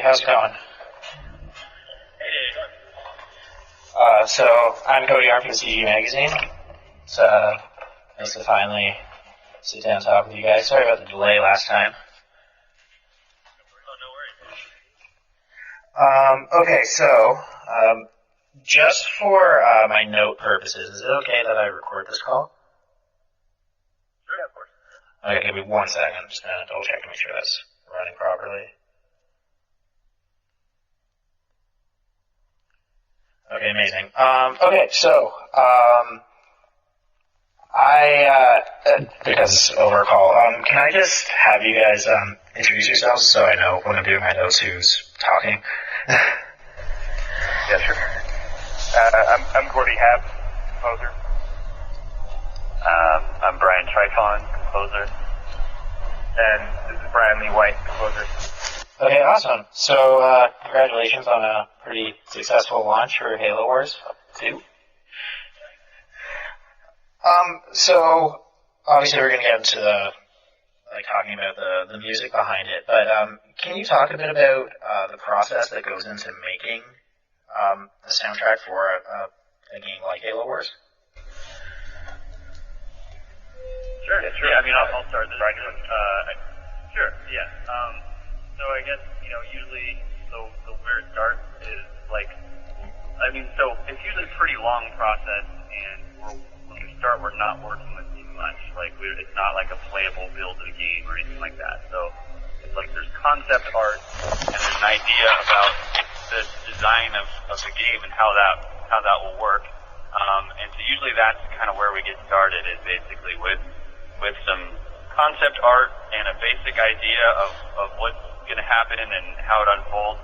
how's it going? So I'm Cody Arm from CG Magazine. It's nice to finally sit down and talk with you guys. Sorry about the delay last time. Okay, so just for my note purposes, is it okay that I record this call? Sure, of course. Okay, give me 1 second. I'm just gonna double check to make sure that's running properly. Okay, amazing. Okay, so because it's over a call, can I just have you guys introduce yourselves so I know when I'm doing my notes who's talking? Yeah, sure. I'm Gordy Habb, composer. I'm Brian Trifon, composer. And this is Brian Lee White, composer. Okay, awesome. So, congratulations on a pretty successful launch for Halo Wars 2. So, obviously we're going to get into talking about the music behind it, but can you talk a bit about the process that goes into making the soundtrack for a game like Halo Wars? Sure. Yeah, I mean, I'll start this. Sure, yeah. So I guess, usually, so where it starts is so it's usually a pretty long process, and when we start, we're not working with too much. It's not like a playable build of the game or anything like that. So it's like there's concept art, and there's an idea about the design of the game and how that will work. And so usually that's kind of where we get started, is basically with some concept art and a basic idea of what's going to happen and how it unfolds.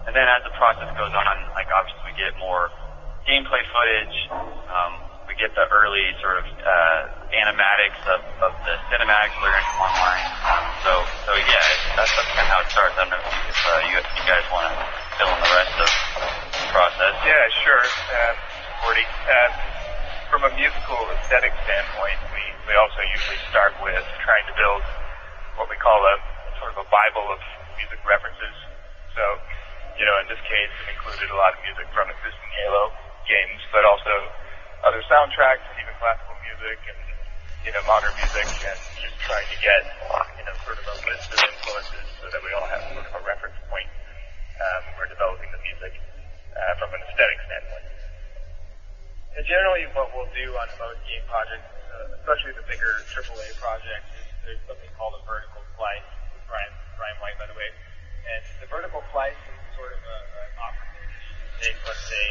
And then as the process goes on, obviously we get more gameplay footage. We get the early sort of animatics of the cinematics that are going to come online. So yeah, that's kind of how it starts. I don't know if you guys want to fill in the rest of the process. Yeah, sure, Gordy. From a musical aesthetic standpoint, we also usually start with trying to build what we call a sort of a Bible of music references. So, in this case, it included a lot of music from existing Halo games, but also other soundtracks, even classical music and, modern music, and just trying to get, sort of a list of influences so that we all have sort of a reference point when we're developing the music from an aesthetic standpoint. And generally what we'll do on most game projects, especially the bigger AAA projects, is there's something called a vertical slice. Brian White, by the way. And the vertical slice is sort of an opportunity to take, let's say,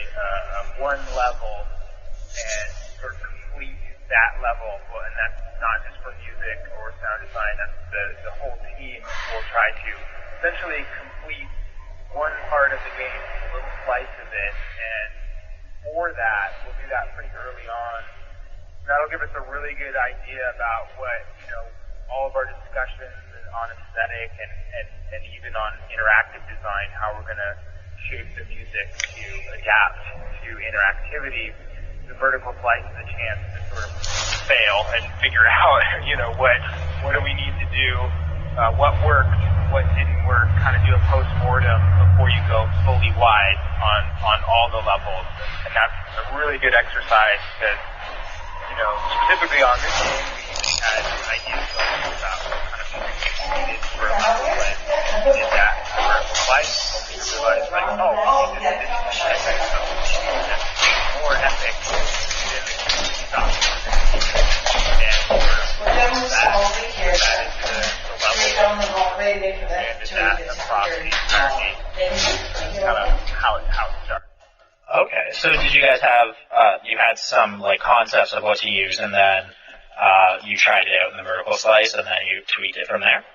one level and sort of complete that level. And that's not just for music or sound design, that's the whole team will try to essentially complete one part of the game, a little slice of it, and for that, we'll do that pretty early on. That'll give us a really good idea about what, all of our discussions on aesthetic and even on interactive design, how we're going to shape the music to adapt to interactivity. The vertical slice is a chance to sort of fail and figure out, what do we need to do, what worked, what didn't work, kind of do a post-mortem before you go fully wide on all the levels. And that's a really good exercise because, specifically on this game, we had ideas about what kind of music we needed for a level when we did that vertical slice. We realized, we need this epic, so we need this more epic than the stuff. And sort of that is the level and that across the entire game. Kind of how it starts. Okay, so did you guys have, you had some, concepts of what to use, and then you tried it out in the vertical slice, and then you tweaked it from there?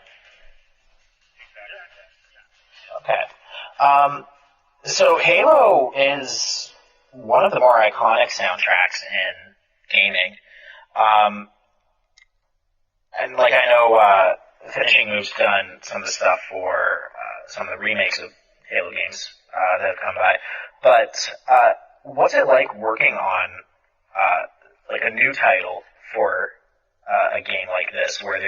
Okay. So Halo is one of the more iconic soundtracks in gaming. And, I know Finishing Move's done some of the stuff for some of the remakes of Halo games that have come by. But what's it like working on a new title for a game like this, where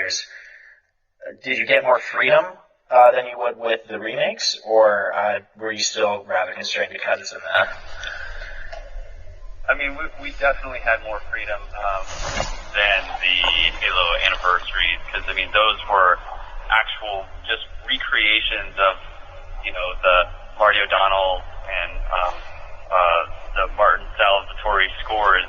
did you get more freedom than you would with the remakes, or were you still rather constrained because it's in the... I mean, we definitely had more freedom than the Halo anniversaries, because, I mean, those were actual just recreations of, you know, the Marty O'Donnell and the Martin Salvatore scores.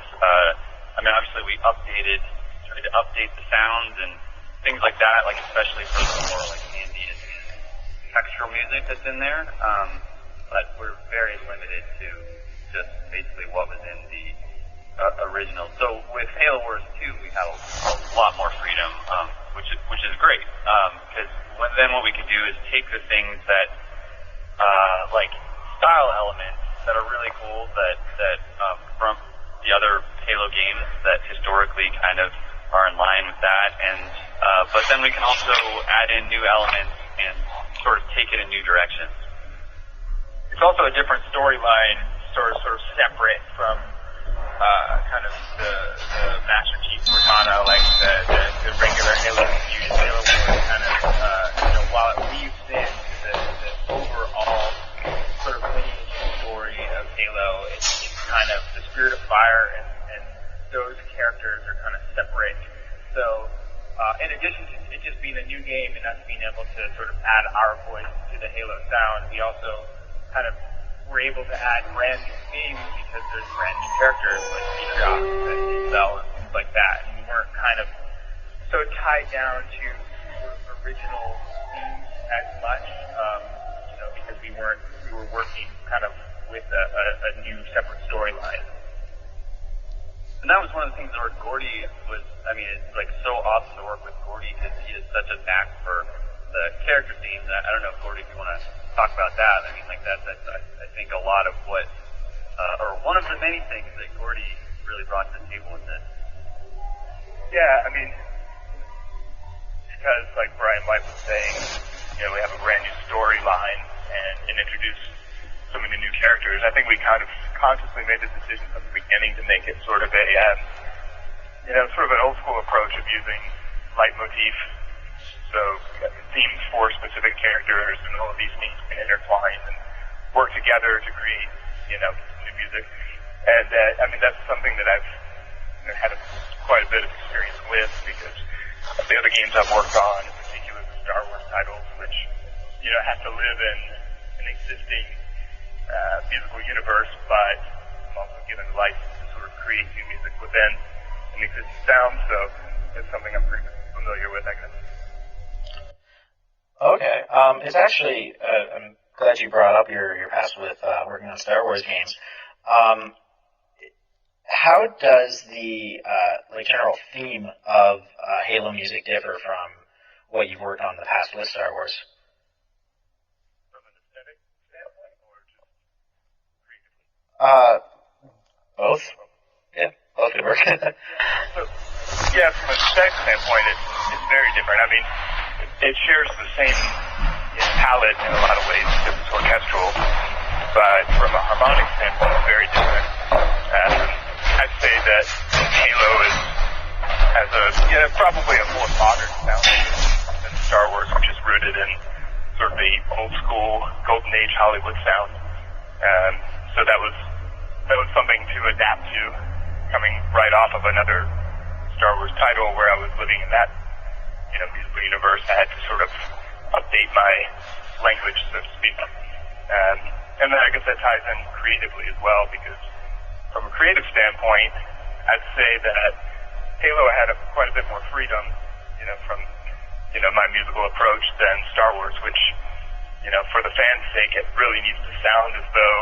I mean, obviously we tried to update the sounds and things like that, like especially for the more like ambient textural music that's in there. But we're very limited to just basically what was in the original. So with Halo Wars 2, we have a lot more freedom, which is great. Because then what we can do is take the things that like style elements that are really cool that from the other Halo games that historically kind of are in line with that, and but then we can also add in new elements and sort of take it in new directions. It's also a different storyline, sort of separate from kind of the Master Chief Cortana, like the regular Halo use. Halo Wars kind of, while it weaves in the overall sort of lineage and story of Halo, it's kind of the Spirit of Fire and those characters are kind of separate. So, in addition to it just being a new game and us being able to sort of add our voice to the Halo sound, we also kind of were able to add brand new themes because there's brand new characters like Atriox and Isel and things like that. And we weren't kind of so tied down to sort of original themes as much, because we were working kind of with a new separate storyline. And that was one of the things that Gordy was, I mean, it's like so awesome to work with Gordy because he has such a knack for the character themes. I don't know, Gordy, if you want to talk about that. I mean, like that's I think a lot of what, or one of the many things that Gordy really brought to the table with this. Yeah, I mean, because like Brian White was saying, we have a brand new storyline and introduce so many new characters. I think we kind of consciously made the decision from the beginning to make it sort of a, sort of an old school approach of using leitmotif. So themes for specific characters, and all of these themes can intertwine and work together to create, new music. And I mean, that's something that I've had quite a bit of experience with because of the other games I've worked on, in particular the Star Wars titles, which have to live in an existing musical universe, but I'm also given the license to sort of create new music within an existing sound. So it's something I'm pretty familiar with, I guess. Okay. It's actually, I'm glad you brought up your past with working on Star Wars games. How does the general theme of Halo music differ from what you've worked on in the past with Star Wars? From an aesthetic standpoint, or just creatively? Both. Yeah, both could work. So, yeah, from an aesthetic standpoint, it's very different. I mean, it shares the same palette in a lot of ways because it's orchestral, but from a harmonic standpoint, it's very different. I'd say that Halo has probably a more modern sound than Star Wars, which is rooted in sort of the old school Golden Age Hollywood sound. So that was something to adapt to, coming right off of another Star Wars title where I was living in that musical universe. I had to sort of update my language, so to speak. And then I guess that ties in creatively as well, because from a creative standpoint, I'd say that Halo had quite a bit more freedom, from, my musical approach than Star Wars, which, for the fans' sake, it really needs to sound as though,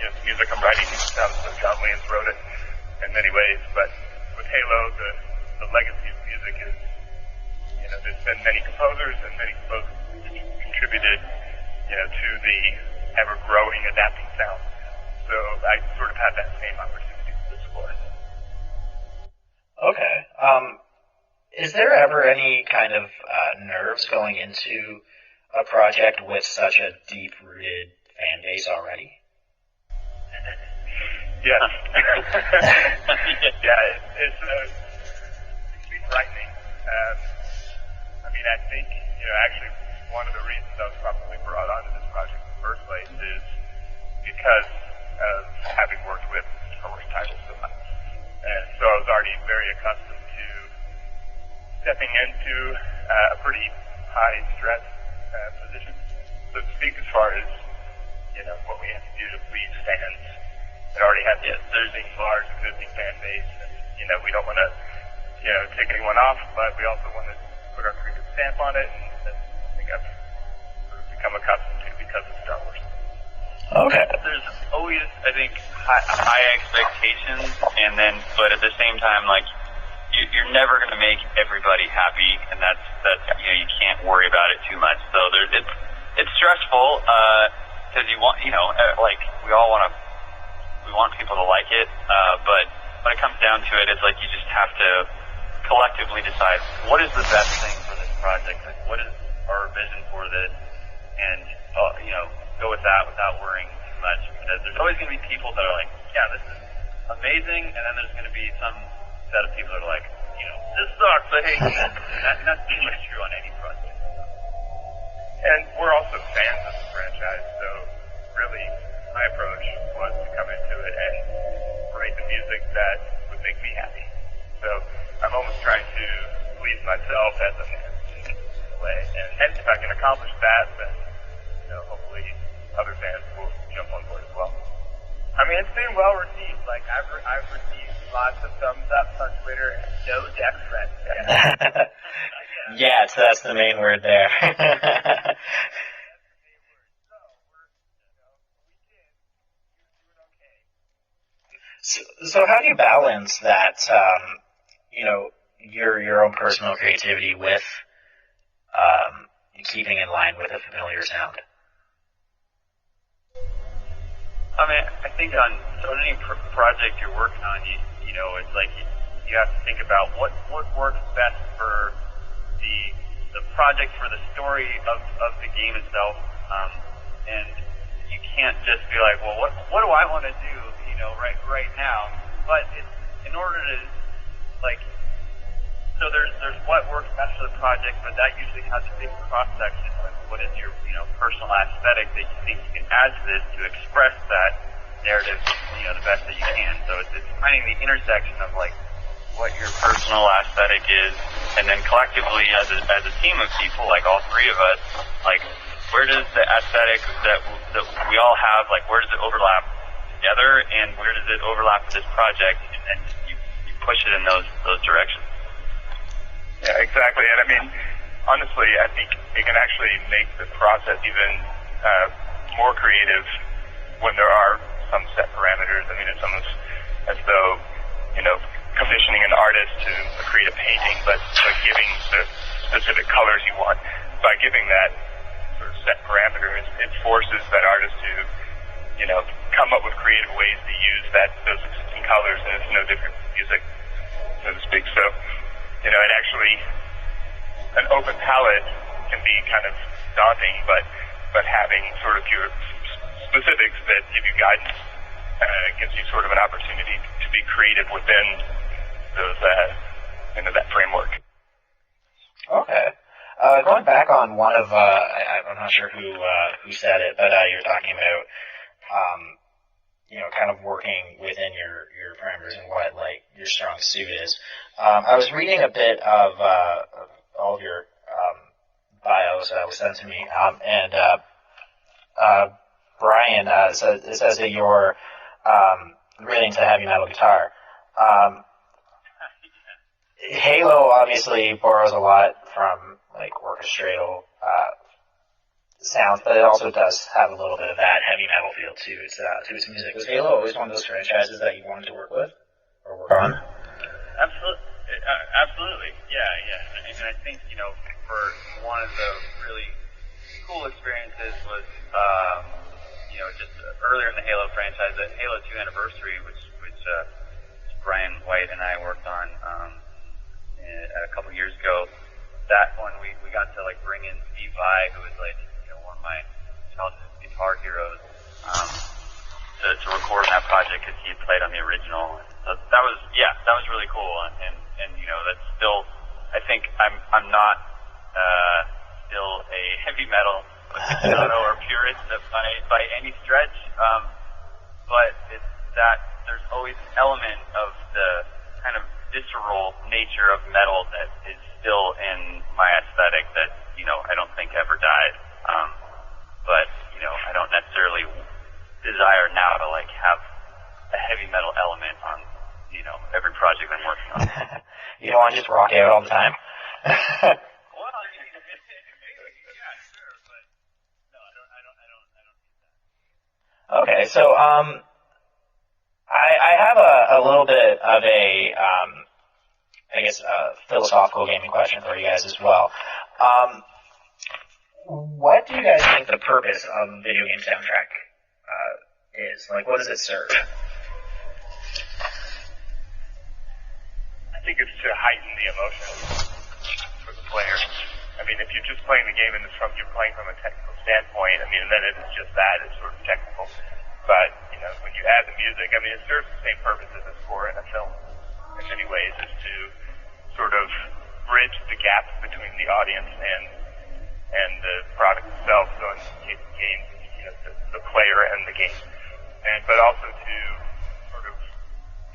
the music I'm writing needs to sound as though John Williams wrote it in many ways. But with Halo, the legacy of music is, there's been many composers and many composers contributed, to the ever-growing adapting sound. So I sort of had that same opportunity to explore it. Okay. Is there ever any kind of nerves going into a project with such a deep-rooted fan base already? Yes. Yeah, it can be frightening. I mean, I think, actually, one of the reasons I was probably brought onto this project in the first place is because of having worked with Star Wars titles so much. And so I was already very accustomed to stepping into a pretty high stress position, so to speak, as far as, what we have to do to please fans that already have there's a large existing fan base, and, we don't want to, take anyone off, but we also want to put our creative stamp on it, and that's, I think I've sort of become accustomed to because of Star Wars. Okay. There's always, I think, high expectations, but at the same time, like, you're never going to make everybody happy, and that's you can't worry about it too much. So it's stressful because you want, like, we want people to like it, but when it comes down to it, it's like you just have to collectively decide what is the best thing for this project, like, what is our vision for this, and go with that without worrying too much, because there's always going to be people that are like, yeah, this is amazing, and then there's going to be some set of people that are like, this sucks, I hate it. And that's pretty much true on any project. And we're also fans of the franchise, so really my approach was to come into it and write the music that would make me happy. So I'm almost trying to please myself as a fan in a way. And if I can accomplish that, then hopefully other fans will jump on board as well. I mean, it's been well received. Like, I've received lots of thumbs up on Twitter and no death threats. Yeah, so that's the main word there. So how do you balance that, your own personal creativity with keeping in line with a familiar sound? I mean, I think on any project you're working on, it's like you have to think about what works best for the project, for the story of the game itself, and you can't just be like, well, what do I want to do, right now? But in order to, like, so there's what works best for the project, but that usually has a big cross section of what is your personal aesthetic that you think you can add to this to express that narrative the best that you can. So it's finding the intersection of, like, what your personal aesthetic is, and then collectively as a team of people, like all three of us, like, where does the aesthetic that we all have, like, where does it overlap together, and where does it overlap with this project, and you push it in those directions. Yeah, exactly. And I mean, honestly, I think it can actually make the process even more creative when there are some set parameters. I mean, it's almost as though, commissioning an artist to create a painting, but giving the specific colors you want. By giving that sort of set parameters, it forces that artist to, come up with creative ways to use those existing colors, and it's no different from music, so to speak. So, it actually, an open palette can be kind of daunting, but having sort of your specifics that give you guidance gives you sort of an opportunity to be creative within those, that framework. Okay. Going back on one of, I'm not sure who said it, but you're talking about, kind of working within your parameters and what, like, your strong suit is. I was reading a bit of all of your bios that was sent to me, and Brian, it says that you're really into heavy metal guitar. Halo obviously borrows a lot from, like, orchestral sounds, but it also does have a little bit of that heavy metal feel to its music. Was Halo always one of those franchises that you wanted to work with or work on? Absolutely, yeah. And I think, for one of the really cool experiences was, just earlier in the Halo franchise, the Halo 2 Anniversary, which Brian White and I worked on a couple years ago. That one, we got to, like, bring in Steve Vai, who was, like, one of my childhood guitar heroes, to record on that project because he had played on the original. So that was really cool, and that's still, I think I'm not still a heavy heavy metal aficionado or purist by any stretch, but it's that there's always an element of the kind of visceral nature of metal that is still in my aesthetic that, I don't think ever died. But, I don't necessarily desire now to have a heavy metal element on, every project I'm working on. You don't want to just rock out all the time? Well, I mean, maybe, yeah, sure, but no, I don't need that. Okay, so, I have a little bit of a, philosophical gaming question for you guys as well. What do you guys think the purpose of a video game soundtrack is? What does it serve? I think it's to heighten the emotion for the player. I mean, if you're just playing the game you're playing from a technical standpoint, and then it's just that, it's sort of technical. But, when you add the music, it serves the same purpose as a score in a film in many ways, is to sort of bridge the gap between the audience and the product itself, so in the case of games, the player and the game. But also to sort of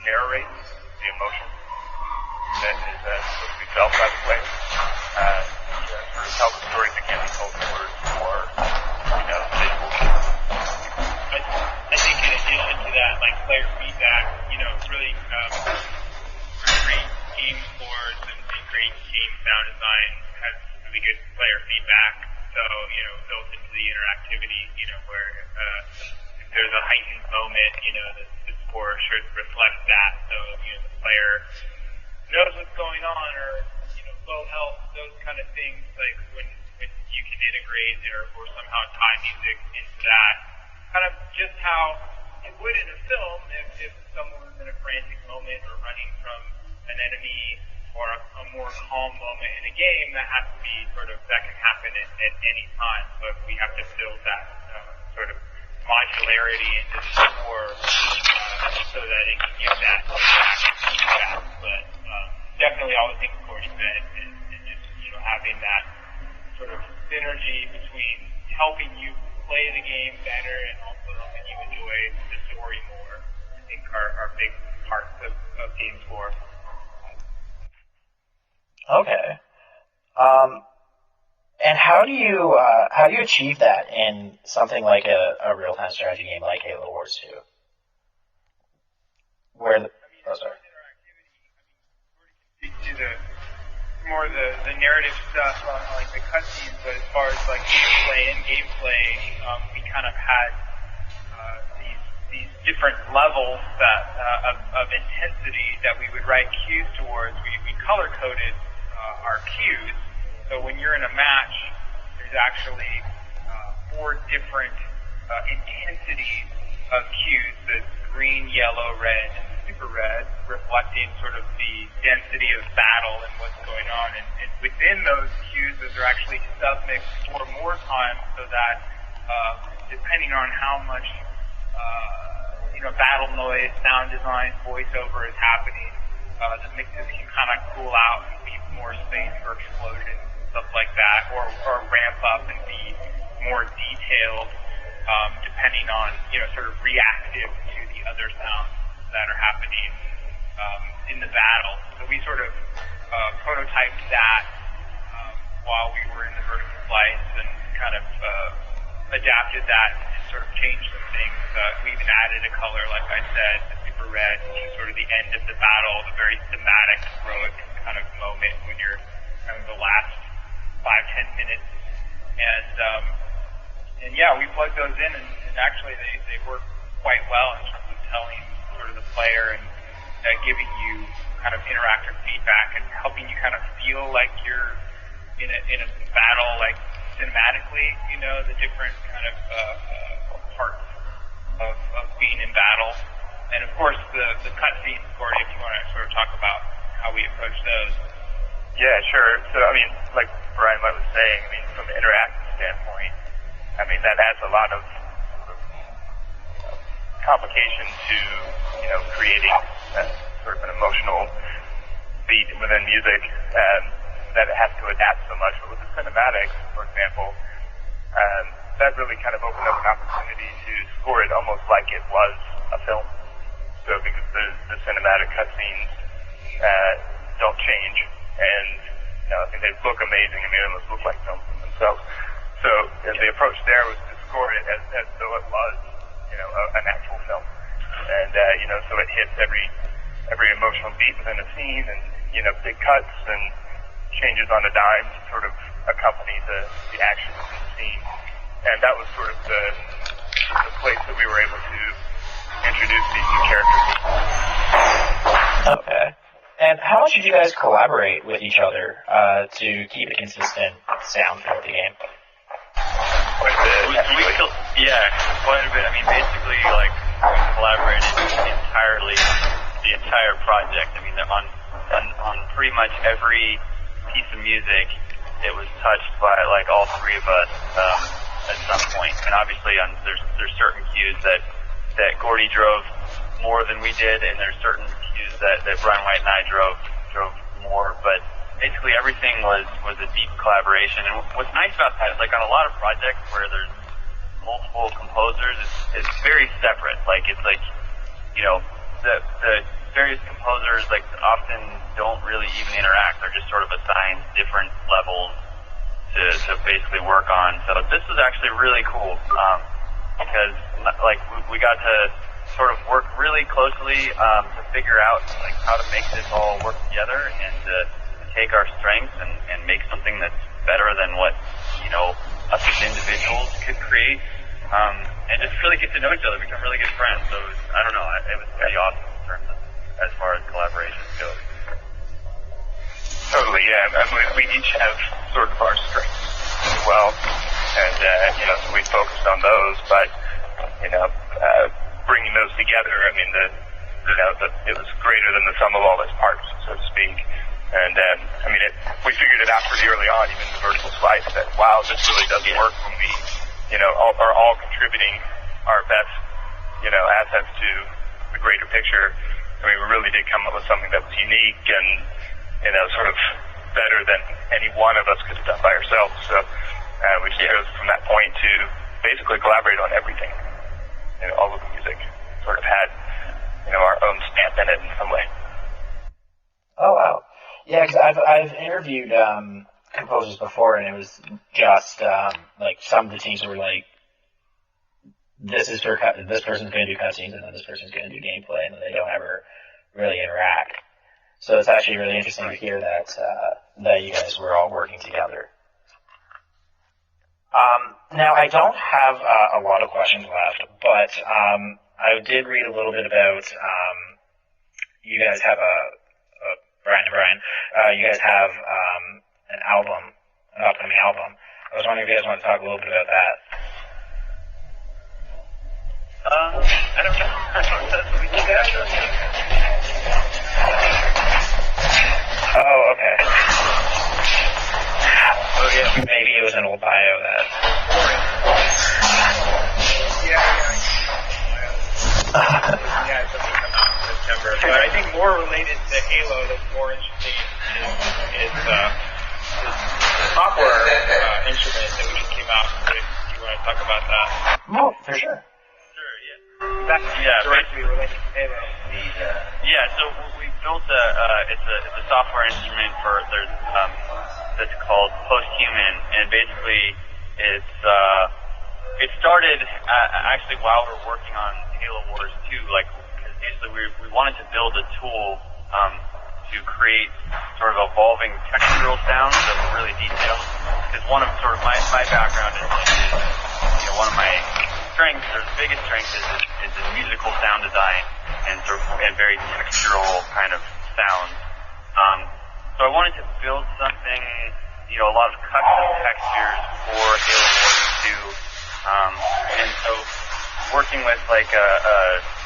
narrate the emotion that is supposed to be felt by the player. Sort of tell the stories that can't be told in words or, visual. I think in addition to that, player feedback, really great game scores and great game sound design has really good player feedback. So, built into the interactivity, where if there's a heightened moment, the score should reflect that. So, the player knows what's going on, or, low health, those kind of things, when you can integrate or somehow tie music into that. Kind of just how it would in a film if someone was in a frantic moment or running from an enemy, or a more calm moment in a game that has to be that can happen at any time. But we have to build that sort of modularity into the score so that it can give that feedback. But definitely all the things Corey said, and just having that sort of synergy between helping you play the game better and also helping you enjoy the story more, I think are big parts of game score. Okay. And how do you achieve that in something like a real-time strategy game like Halo Wars 2? The narrative stuff on the cutscenes, but as far as gameplay, we kind of had these different levels of intensity that we would write cues towards. We color coded our cues, so when you're in a match, there's actually 4 different intensities of cues: the green, yellow, red, and super red, reflecting sort of the density of battle and what's going on. And within those cues, those are actually submixed 4 more times, so that depending on how much battle noise, sound design, voiceover is happening, the mixes can kind of cool out and leave more space for explosions and stuff like that, or ramp up and be more detailed, depending on sort of reactive to the other sounds that are happening in the battle. So we sort of prototyped that while we were in the vertical slice, and kind of adapted that and sort of changed some things. We even added a color, like I said, the super red, which is sort of the end of the battle, the very thematic, heroic kind of moment when you're kind of the last 5-10 minutes. And yeah, we plugged those in, and actually they work quite well in terms of telling sort of the player and giving you kind of interactive feedback and helping you kind of feel like you're in a battle, cinematically, the different kind of parts of being in battle. And of course the cutscenes, Gordy, if you want to sort of talk about how we approach those. Yeah, sure. So, like Brian was saying, from an interactive standpoint, that adds a lot of complication to, creating sort of an emotional beat within music, that it has to adapt so much. But with the cinematics, for example, that really kind of opened up an opportunity to score it almost like it was a film. So because the cinematic cutscenes don't change, and I think they look amazing. I mean, they almost look like films in themselves. So the approach there was to score it as though it was, an actual film, and so it hits every emotional beat within a scene, and big cuts and changes on a dime to sort of accompany the action of the scene, and that was sort of the place that we were able to introduce these new characters. Okay. And how much did you guys collaborate with each other to keep a consistent sound throughout the game? Quite a bit, actually. Quite a bit. I mean, basically, like, we collaborated entirely, the entire project. I mean, on pretty much every piece of music, it was touched by, like, all three of us at some point. And obviously, there's certain cues that Gordy drove more than we did, and there's certain cues that Brian White and I drove more, but basically everything was a deep collaboration. And what's nice about that is, like, on a lot of projects where there's multiple composers, it's very separate. Like, it's like, the various composers, like, often don't really even interact. They're just sort of assigned different levels to basically work on. So this was actually really cool, because, like, we got to sort of work really closely to figure out, like, how to make this all work together and to take our strengths and make something that's better than what, us as individuals could create, and just really get to know each other, become really good friends. So I don't know, it was pretty awesome in terms of, as far as collaboration goes. Totally, yeah. I mean, we each have sort of our strengths as well, and so we focused on those, but bringing those together, I mean, it was greater than the sum of all its parts, so to speak. And we figured it out pretty early on, even in the vertical slice, that wow, this really doesn't work when we, are all contributing our best, assets to the greater picture. I mean, we really did come up with something that was unique and, sort of better than any one of us could have done by ourselves. So we just chose from that point to basically collaborate on everything. All of the music sort of had, our own stamp in it in some way. Oh, wow. Yeah, because I've interviewed composers before, and it was just like some of the teams were like, this person's going to do cutscenes, and then this person's going to do gameplay, and then they don't ever really interact. So it's actually really interesting to hear that you guys were all working together. Now, I don't have a lot of questions left, but I did read a little bit about you guys have Brian, you guys have an upcoming album. I was wondering if you guys want to talk a little bit about that. I don't know. That's what we did after. Oh, okay. Oh, yeah, maybe it was an old bio that... Yeah, it's something come out in September. But I think more related to Halo, that's more interesting is the software instrument that we just came out with. You want to talk about that? Oh, for sure. Sure, yeah. That's directly related to Halo. So we built it's a software instrument for that's called Posthuman, and basically it started actually while we were working on Halo Wars 2, like, because basically we wanted to build a tool to create sort of evolving textural sounds that were really detailed. Because one of sort of my background is one of my strengths, or the biggest strength, is in musical sound design and very textural kind of sounds. So I wanted to build something, a lot of custom textures for Halo Wars 2. And so working with like a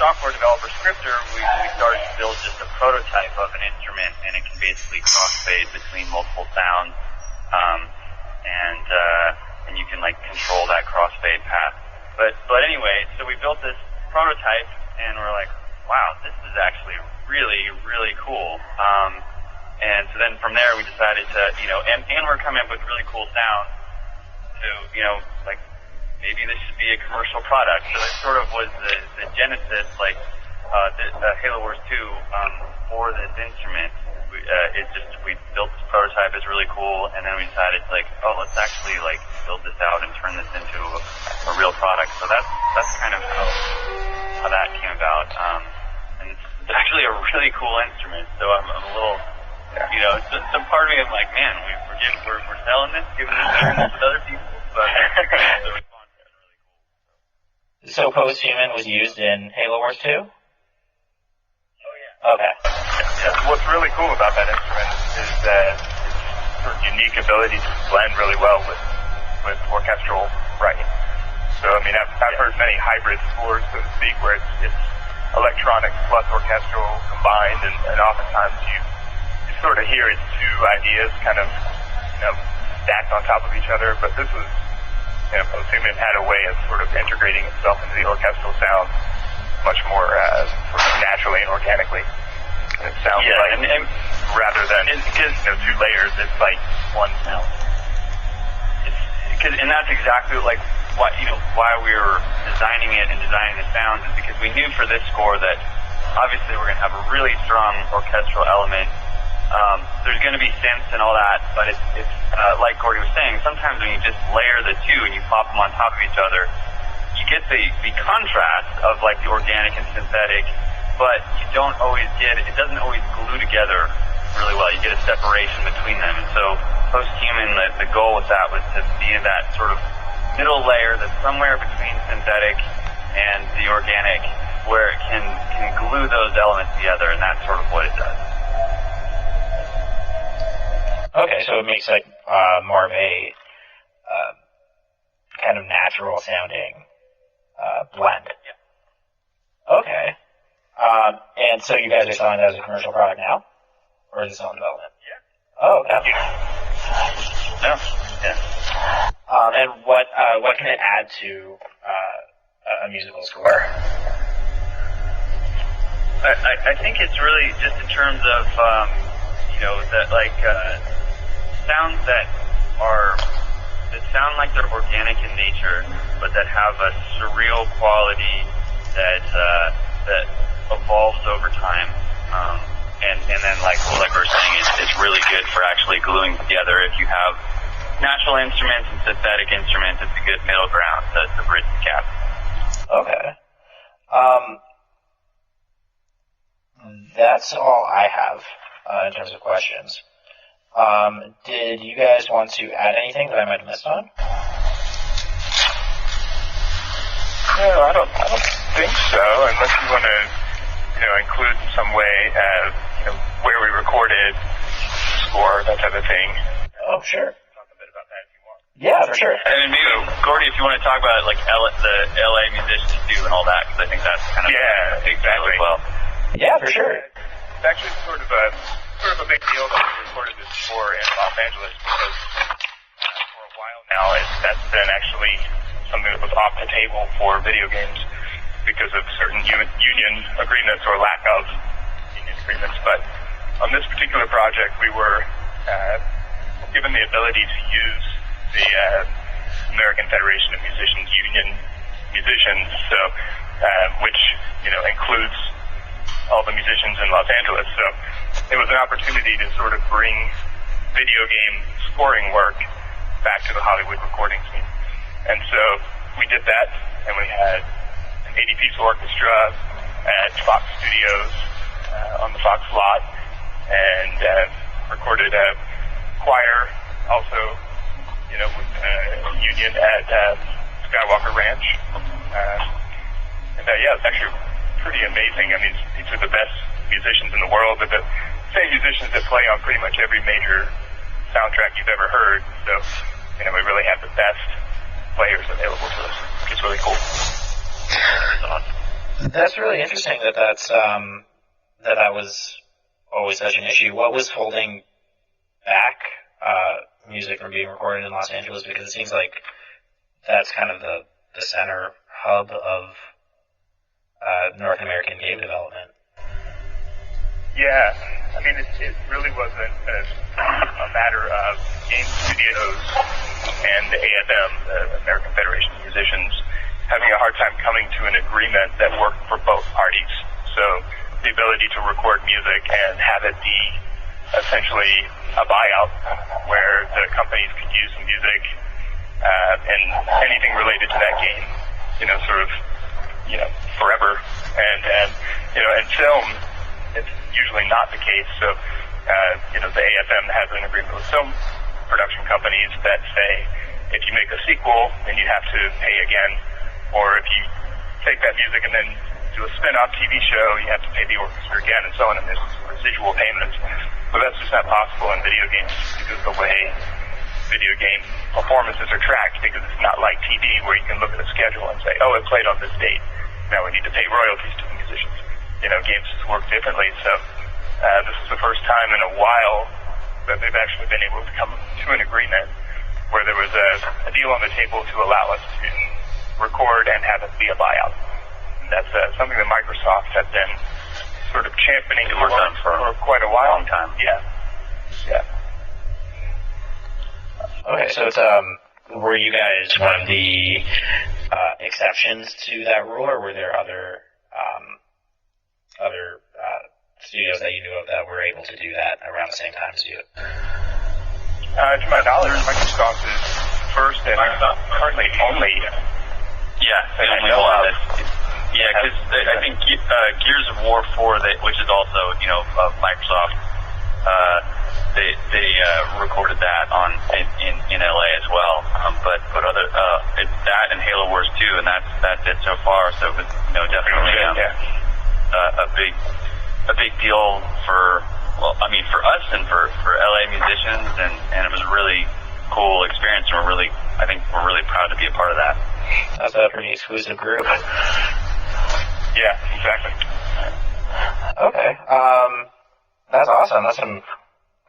software developer scripter, we started to build just a prototype of an instrument, and it can basically crossfade between multiple sounds, and you can like control that crossfade path. But anyway, so we built this prototype, and we're like, wow, this is actually really, really cool. And so then from there we decided to, and we're coming up with really cool sounds to, like maybe this should be a commercial product. So that sort of was the genesis, like the Halo Wars 2 for this instrument. We built this prototype. It's really cool, and then we decided like, oh, let's actually like build this out and turn this into a real product. So that's kind of how that came about. And it's actually a really cool instrument. So I'm a little, you know, some part of me, I'm like, man, we're selling this, giving this to other people. But the response is really cool. So Posthuman was used in Halo Wars 2? Oh yeah. Okay. Yeah, what's really cool about that instrument is that its sort of unique ability to blend really well with orchestral writing. So, I mean, I've heard many hybrid scores, so to speak, where it's electronic plus orchestral combined, and oftentimes you sort of hear its two ideas kind of, you know, stacked on top of each other. But this was, you know, Posthuman had a way of sort of integrating itself into the orchestral sound much more sort of naturally and organically. And it sounds like, and rather than two layers, it's like one sound. And that's exactly like why we were designing it and designing the sounds, is because we knew for this score that obviously we're going to have a really strong orchestral element. There's going to be synths and all that, but it's like Gordy was saying, sometimes when you just layer the two and you pop them on top of each other, you get the contrast of like the organic and synthetic, but you don't always get it doesn't always glue together really well. You get a separation between them. And so Posthuman, the goal with that was to be in that sort of middle layer that's somewhere between synthetic and the organic, where it can glue those elements together, and that's sort of what it does. Okay, so it makes like more of a kind of natural sounding blend. Yeah. Okay. And so you guys are selling that as a commercial product now? Or is it still in development? Yeah. Oh, okay. No. Yeah. And what can it add to a musical score? I think it's really just in terms of, that like sounds that sound like they're organic in nature, but that have a surreal quality that evolves over time. And then like we were saying, it's really good for actually gluing together. If you have natural instruments and synthetic instruments, it's a good middle ground to bridge the gap. Okay. That's all I have in terms of questions. Did you guys want to add anything that I might have missed on? No, I don't think so, unless you want to, include in some way, where we recorded, score, that type of thing. Oh, sure. Talk a bit about that if you want. Yeah, for sure. And maybe, Gordy, if you want to talk about like the LA musicians too and all that, because I think that's kind of a big deal as well. Yeah, for sure. It's actually sort of a big deal that we recorded this score in Los Angeles, because for a while now that's been actually something that was off the table for video games because of certain union agreements or lack of union agreements. But on this particular project, we were given the ability to use the American Federation of Musicians union musicians, so which includes all the musicians in Los Angeles. So it was an opportunity to sort of bring video game scoring work back to the Hollywood recording scene. And so we did that, and we had an 80-piece orchestra at Fox Studios on the Fox lot, and recorded a choir also, with union at Skywalker Ranch. And it's actually pretty amazing. I mean, these are the best musicians in the world, but the same musicians that play on pretty much every major soundtrack you've ever heard. So, we really have the best players available to us, which is really cool. That's really interesting that that was always such an issue. What was holding back music from being recorded in Los Angeles? Because it seems like that's kind of the center hub of North American game development. Yeah, I mean, it really wasn't a matter of game studios and the AFM, the American Federation of Musicians, agreement that worked for both parties. So the ability to record music and have it be essentially a buyout where the companies could use the music and anything related to that game, sort of, forever. And film, it's usually not the case. So, the AFM has an agreement with film production companies that say if you make a sequel, then you have to pay again. Or if you take that music and then do a spin-off TV show, you have to pay the orchestra again, and so on. And there's residual payments. But that's just not possible in video games because of the way video game performances are tracked, because it's not like TV where you can look at a schedule and say, oh, it played on this date. Now we need to pay royalties to the musicians. Games just work differently. So this is the first time in a while that they've actually been able to come to an agreement where there was a deal on the table to allow us to record and have it be a buyout. And that's something that Microsoft has been sort of championing for quite a while. Long time. Yeah. Okay, so it's were you guys one of the exceptions to that rule, or were there other studios that you knew of that were able to do that around the same time as you? To my knowledge, Microsoft is first and currently only. Yeah, the only one that. Yeah, because I think Gears of War 4, which is also of Microsoft, they recorded that in LA as well. But other it's that and Halo Wars 2, and that's it so far. So it was definitely a big deal for us and for LA musicians, and it was a really cool experience, and I think we're really proud to be a part of that. That's a pretty exclusive group. Yeah, exactly. Okay. That's awesome. That's some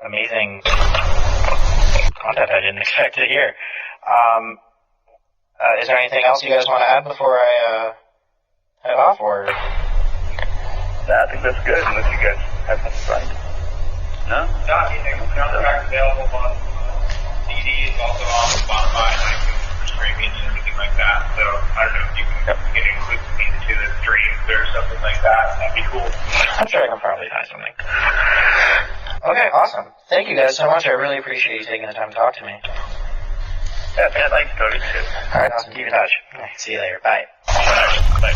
amazing content I didn't expect to hear. Is there anything else you guys want to add before I head off, or? I think that's good, unless you guys have something right. No, I mean, the soundtrack's available on CD, it's also on Spotify, and iTunes for streaming and everything like that. So I don't know if you can include me into the streams or something like that. That'd be cool. I'm sure I can probably find something. Okay, awesome. Thank you guys so much. I really appreciate you taking the time to talk to me. Yeah, thanks, Cody. All right, awesome. Keep in touch. See you later. Bye. Bye.